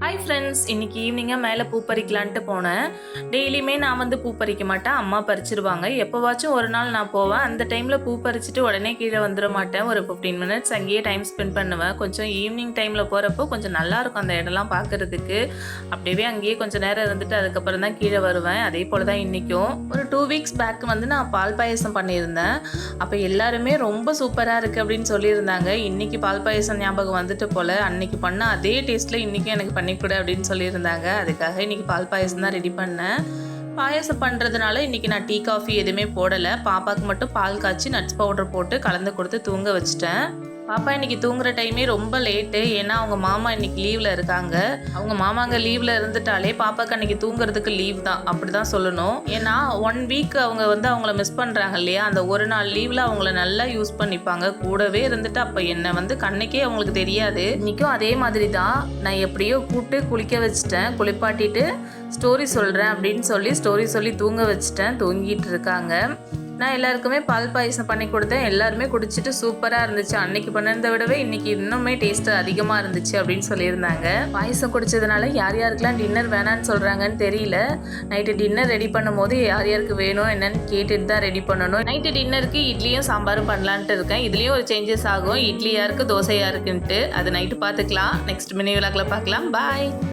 Hi friends, இன்னைக்கு ஈவினிங்காக மேலே பூ பறிக்கலான்ட்டு போனேன். டெய்லியுமே நான் வந்து பூ பறிக்க மாட்டேன், அம்மா பறிச்சிருவாங்க. எப்போவாச்சும் ஒரு நாள் நான் போவேன். அந்த டைமில் பூ பறிச்சுட்டு உடனே கீழே வந்துட மாட்டேன். ஒரு 15 மினிட்ஸ் அங்கேயே டைம் ஸ்பெண்ட் பண்ணுவேன். கொஞ்சம் ஈவினிங் டைமில் போகிறப்போ கொஞ்சம் நல்லாயிருக்கும் அந்த இடம்லாம் பார்க்குறதுக்கு. அப்படியே அங்கேயே கொஞ்சம் நேரம் இருந்துட்டு அதுக்கப்புறம் தான் கீழே வருவேன். அதே போல் தான் இன்றைக்கும். ஒரு 2 வீக்ஸ் பேக் வந்து நான் பால் பாயசம் பண்ணியிருந்தேன். அப்போ எல்லாருமே ரொம்ப சூப்பராக இருக்குது அப்படின்னு சொல்லியிருந்தாங்க. இன்றைக்கி பால் பாயசம் ஞாபகம் வந்துட்டு போல், அன்றைக்கி பண்ண அதே டேஸ்ட்டில் இன்றைக்கும் எனக்கு பண்ணிக்கூட அப்படின்னு சொல்லியிருந்தாங்க. அதுக்காக இன்றைக்கி பால் பாயசம் தான் ரெடி பண்ணேன். பாயசம் பண்ணுறதுனால இன்றைக்கி நான் டீ காஃபி எதுவுமே போடலை. பாப்பாவுக்கு மட்டும் பால் காய்ச்சி நட்ஸ் பவுடர் போட்டு கலந்து கொடுத்து தூங்க வச்சிட்டேன். பாப்பா இன்றைக்கி தூங்குற டைமே ரொம்ப லேட்டு. ஏன்னா அவங்க மாமா இன்றைக்கி லீவில் இருக்காங்க. அவங்க மாமாங்க லீவில் இருந்துட்டாலே பாப்பாவுக்கு அன்றைக்கி தூங்குறதுக்கு லீவ் தான், அப்படி தான் சொல்லணும். ஏன்னா 1 வீக் அவங்க வந்து அவங்கள மிஸ் பண்ணுறாங்க இல்லையா, அந்த ஒரு நாள் லீவில் அவங்கள நல்லா யூஸ் பண்ணிப்பாங்க. கூடவே இருந்துட்டு அப்போ என்னை வந்து கண்ணுக்கே அவங்களுக்கு தெரியாது. இன்றைக்கும் அதே மாதிரி தான். நான் எப்படியோ கூப்பிட்டு குளிக்க வச்சுட்டேன். குளிப்பாட்டிட்டு ஸ்டோரி சொல்கிறேன் அப்படின்னு சொல்லி சொல்லி தூங்க வச்சுட்டேன். தூங்கிட்டு இருக்காங்க. நான் எல்லாருக்குமே பால் பாயசம் பண்ணி கொடுத்தேன். எல்லாருமே குடிச்சிட்டு சூப்பராக இருந்துச்சு. அன்னைக்கு பண்ணதை விடவே இன்னைக்கு இன்னுமே டேஸ்ட் அதிகமாக இருந்துச்சு அப்படின்னு சொல்லியிருந்தாங்க. பாயசம் குடிச்சதுனால யார் யாருக்கெல்லாம் டின்னர் வேணான்னு சொல்கிறாங்கன்னு தெரியல. நைட்டு டின்னர் ரெடி பண்ணும் போது யார் யாருக்கு வேணும் என்னன்னு கேட்டுட்டு தான் ரெடி பண்ணணும். நைட்டு டின்னருக்கு இட்லியும் சாம்பாரும் பண்ணலான்ட்டு இருக்கேன். இதுலேயும் ஒரு சேஞ்சஸ் ஆகும். இட்லி யாருக்கு தோசை யாருக்குன்ட்டு அது நைட்டு பார்த்துக்கலாம். நெக்ஸ்ட் மினி விளாக்ல பார்க்கலாம். பாய்.